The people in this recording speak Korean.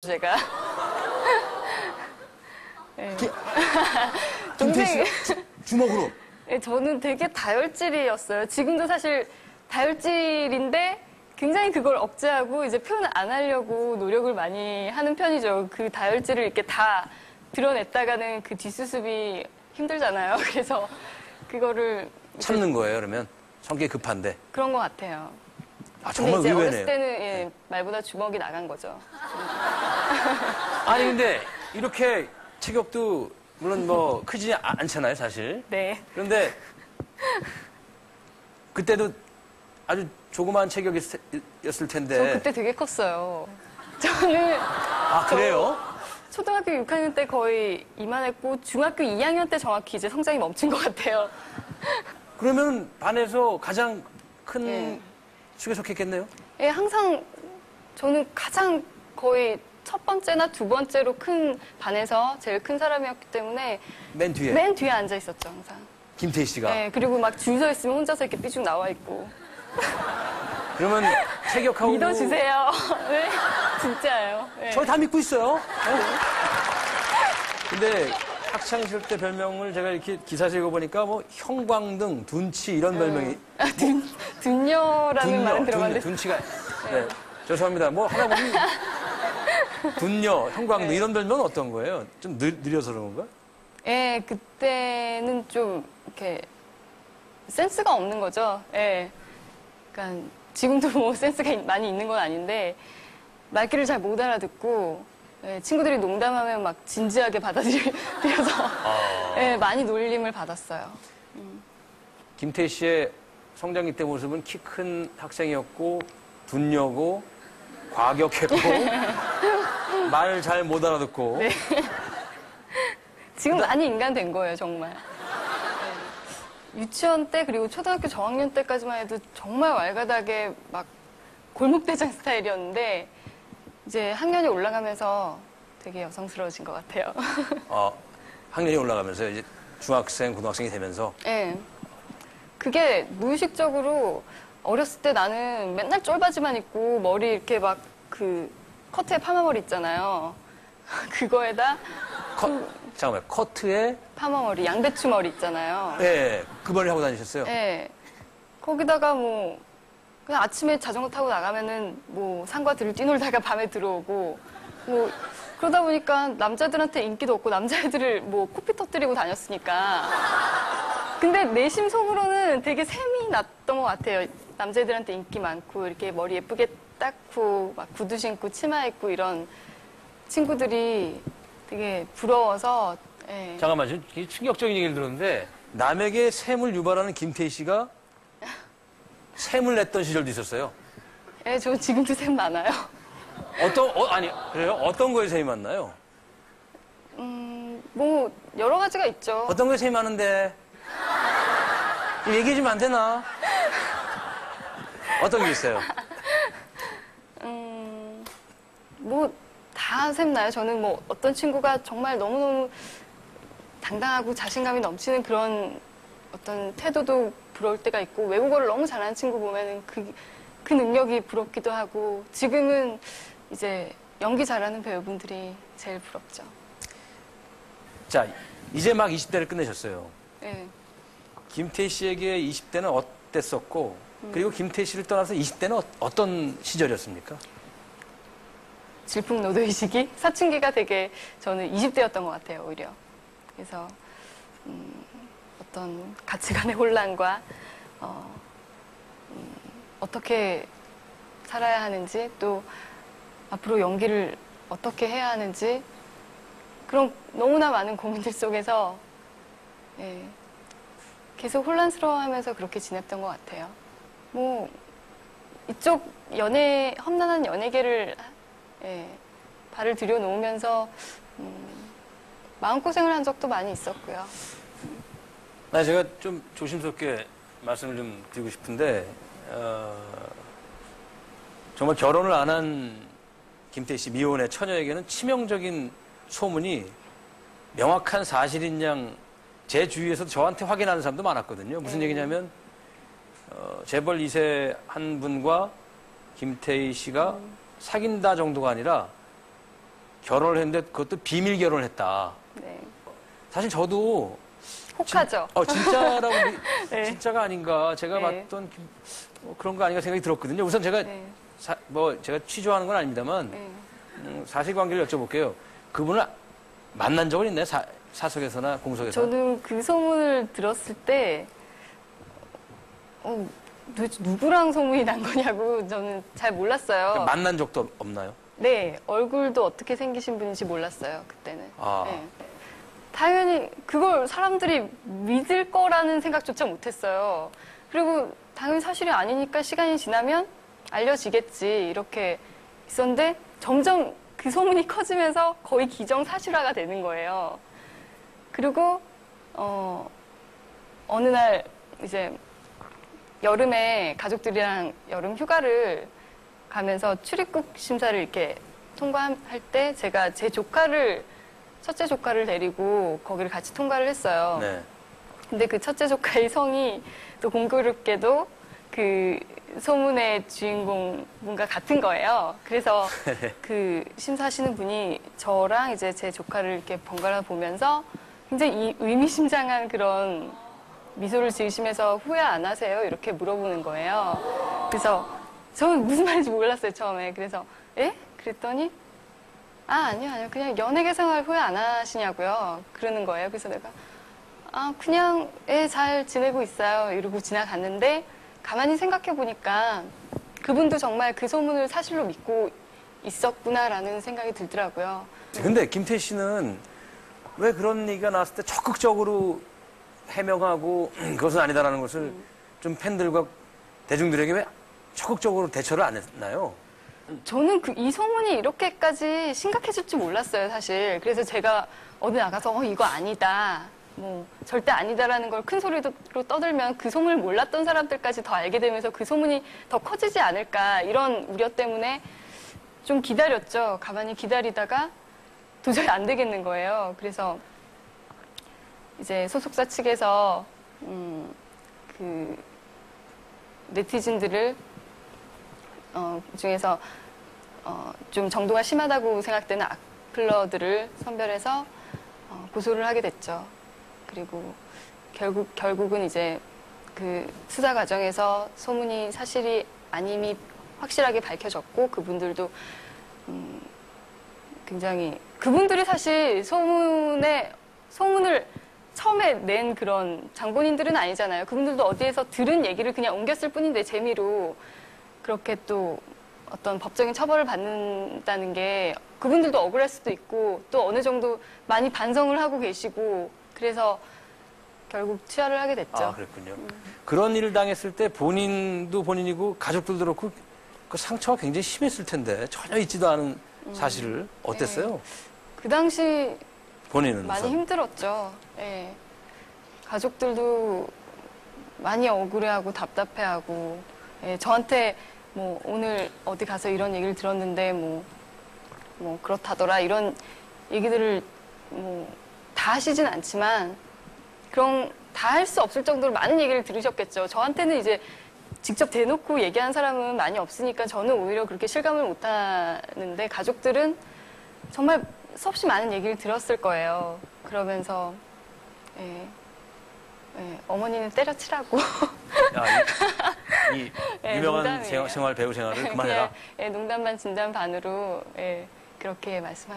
제가. 네. 김태희 씨 주먹으로. 네, 저는 되게 다혈질이었어요. 지금도 사실 다혈질인데 굉장히 그걸 억제하고 이제 표현을 안 하려고 노력을 많이 하는 편이죠. 그 다혈질을 이렇게 다 드러냈다가는 그 뒷수습이 힘들잖아요. 그래서 그거를 참는 거예요, 그러면? 성격이 급한데. 그런 것 같아요. 아, 근데 정말 이제 의외네요. 어렸을 때는 예, 말보다 주먹이 나간 거죠. 아니, 근데 이렇게 체격도 물론 뭐 크지 않잖아요, 사실. 네. 그런데 그때도 아주 조그마한 체격이었을 텐데. 저 그때 되게 컸어요. 저는 아, 그래요? 초등학교 6학년 때 거의 이만했고 중학교 2학년 때 정확히 이제 성장이 멈춘 것 같아요. 그러면 반에서 가장 큰 예. 축에 속했겠네요? 예, 항상 저는 가장 거의 첫 번째나 두 번째로 큰 반에서 제일 큰 사람이었기 때문에 맨 뒤에. 맨 뒤에 앉아 있었죠, 항상. 김태희 씨가. 예, 그리고 막 줄 서 있으면 혼자서 이렇게 삐죽 나와 있고. 그러면 체격하고. 믿어주세요. 네, 진짜예요. 예. 저희 다 믿고 있어요. 근데 학창시절 때 별명을 제가 이렇게 기사에서 읽어보니까 뭐 형광등, 둔치 이런 별명이. 둔녀라는 말은 들어봤는데. 둔치가. 네. 죄송합니다. 뭐 하나 보면 둔녀, 형광등 네. 이런 별명은 어떤 거예요? 좀 느려서 그런 건가? 예, 그때는 좀 이렇게 센스가 없는 거죠. 예. 그러니까 지금도 뭐 센스가 많이 있는 건 아닌데 말귀를 잘 못 알아듣고 예, 친구들이 농담하면 막 진지하게 받아들여서 예, 많이 놀림을 받았어요. 김태희 씨의 성장기 때 모습은 키 큰 학생이었고 둔녀고 과격했고 말 잘 못 알아듣고. 네. 지금 많이 인간 된 거예요, 정말. 네. 유치원 때 그리고 초등학교 저학년 때까지만 해도 정말 왈가닥에 막 골목대장 스타일이었는데 이제 학년이 올라가면서 되게 여성스러워진 것 같아요. 학년이 올라가면서 이제 중학생, 고등학생이 되면서. 네. 그게 무의식적으로 어렸을 때 나는 맨날 쫄바지만 입고 머리 이렇게 막 그 커트에 파마머리 있잖아요. 그거에다 잠깐만요. 커트에. 파마머리, 양배추 머리 있잖아요. 네, 그 머리 하고 다니셨어요? 네. 거기다가 뭐 그냥 아침에 자전거 타고 나가면은 뭐 산과 들을 뛰놀다가 밤에 들어오고 뭐 그러다 보니까 남자들한테 인기도 없고 남자애들을 뭐 코피 터뜨리고 다녔으니까. 근데 내심 속으로는 되게 셈이 났던 것 같아요. 남자애들한테 인기 많고 이렇게 머리 예쁘게 닦고 막 구두 신고 치마 입고 이런 친구들이 되게 부러워서. 예. 잠깐만, 지금 충격적인 얘기를 들었는데 남에게 샘을 유발하는 김태희 씨가 샘을 냈던 시절도 있었어요. 예, 저 지금도 셈 많아요. 아니, 그래요? 어떤 거에 샘이 많나요? 뭐 여러 가지가 있죠. 어떤 거에 샘이 많은데? 얘기해주면 안 되나? 어떤 게 있어요? 뭐 다 셈나요. 저는 뭐 어떤 친구가 정말 너무너무 당당하고 자신감이 넘치는 그런 어떤 태도도 부러울 때가 있고 외국어를 너무 잘하는 친구 보면은 그 능력이 부럽기도 하고 지금은 이제 연기 잘하는 배우분들이 제일 부럽죠. 자, 이제 막 20대를 끝내셨어요. 네. 김태희 씨에게 20대는 어땠었고 그리고 김태희 씨를 떠나서 20대는 어떤 시절이었습니까? 질풍노도의 시기? 사춘기가 되게 저는 20대였던 것 같아요, 오히려. 그래서 어떤 가치관의 혼란과 어떻게 살아야 하는지 또 앞으로 연기를 어떻게 해야 하는지 그런 너무나 많은 고민들 속에서 예, 계속 혼란스러워하면서 그렇게 지냈던 것 같아요. 뭐 이쪽 험난한 연예계를 예, 발을 들여놓으면서 마음고생을 한 적도 많이 있었고요. 제가 좀 조심스럽게 말씀을 좀 드리고 싶은데 정말 결혼을 안 한 김태희 씨 미혼의 처녀에게는 치명적인 소문이 명확한 사실인 양 제 주위에서도 저한테 확인하는 사람도 많았거든요. 무슨 얘기냐면 재벌 2세 한 분과 김태희 씨가 사귄다 정도가 아니라 결혼을 했는데 그것도 비밀 결혼을 했다. 네. 사실 저도 혹하죠. 진짜라고 네. 진짜가 아닌가 제가 네. 봤던 그런 거 아닌가 생각이 들었거든요. 우선 제가 네. 제가 취조하는 건 아닙니다만 네. 사실관계를 여쭤볼게요. 그분을 만난 적은 있나요? 사석에서나 공석에서? 저는 그 소문을 들었을 때 도대체 누구랑 소문이 난 거냐고 저는 잘 몰랐어요. 만난 적도 없나요? 네, 얼굴도 어떻게 생기신 분인지 몰랐어요, 그때는. 아. 네. 당연히 그걸 사람들이 믿을 거라는 생각조차 못했어요. 그리고 당연히 사실이 아니니까 시간이 지나면 알려지겠지, 이렇게 있었는데 점점 그 소문이 커지면서 거의 기정사실화가 되는 거예요. 그리고, 어느 날 이제 여름에 가족들이랑 여름 휴가를 가면서 출입국 심사를 이렇게 통과할 때 제가 제 첫째 조카를 데리고 거기를 같이 통과를 했어요. 네. 근데 그 첫째 조카의 성이 또 공교롭게도 그 소문의 주인공분과 같은 거예요. 그래서 그 심사하시는 분이 저랑 이제 제 조카를 이렇게 번갈아 보면서 굉장히 의미심장한 그런 미소를 지으시면서 후회 안 하세요? 이렇게 물어보는 거예요. 그래서 저는 무슨 말인지 몰랐어요, 처음에. 그래서, 예? 그랬더니, 아니요. 그냥 연예계 생활 후회 안 하시냐고요. 그러는 거예요. 그래서 내가, 그냥, 잘 지내고 있어요. 이러고 지나갔는데, 가만히 생각해 보니까 그분도 정말 그 소문을 사실로 믿고 있었구나라는 생각이 들더라고요. 근데 김태희 씨는 왜 그런 얘기가 나왔을 때 적극적으로 해명하고 그것은 아니다라는 것을 좀 팬들과 대중들에게 왜 적극적으로 대처를 안 했나요? 저는 이 소문이 이렇게까지 심각해질 줄 몰랐어요, 사실. 그래서 제가 어디 나가서 이거 아니다. 뭐 절대 아니다라는 걸 큰 소리로 떠들면 그 소문을 몰랐던 사람들까지 더 알게 되면서 그 소문이 더 커지지 않을까 이런 우려 때문에 좀 기다렸죠. 가만히 기다리다가 도저히 안 되겠는 거예요. 그래서 이제 소속사 측에서 그 네티즌들을 중에서 좀 정도가 심하다고 생각되는 악플러들을 선별해서 고소를 하게 됐죠. 그리고 결국은 이제 그 수사 과정에서 소문이 사실이 아님이 확실하게 밝혀졌고 그분들도 굉장히 그분들이 사실 소문을 처음에 낸 그런 장본인들은 아니잖아요. 그분들도 어디에서 들은 얘기를 그냥 옮겼을 뿐인데 재미로 그렇게 또 어떤 법적인 처벌을 받는다는 게 그분들도 억울할 수도 있고 또 어느 정도 많이 반성을 하고 계시고 그래서 결국 취하를 하게 됐죠. 아, 그랬군요. 그런 일을 당했을 때 본인도 본인이고 가족들도 그렇고 그 상처가 굉장히 심했을 텐데 전혀 잊지도 않은 사실을 어땠어요? 네. 그 당시 본인은 많이 우선. 힘들었죠. 예. 가족들도 많이 억울해하고 답답해하고 예, 저한테 뭐 오늘 어디 가서 이런 얘기를 들었는데 뭐 그렇다더라 이런 얘기들을 뭐 다 하시진 않지만 그런 다 할 수 없을 정도로 많은 얘기를 들으셨겠죠. 저한테는 이제 직접 대놓고 얘기한 사람은 많이 없으니까 저는 오히려 그렇게 실감을 못 하는데 가족들은 정말 수없이 많은 얘기를 들었을 거예요. 그러면서 어머니는 때려치라고 이 예, 유명한 농담이에요. 생활 배우 생활을 그만해라. 그냥, 농담 반 진담 반으로 그렇게 말씀하셨어요.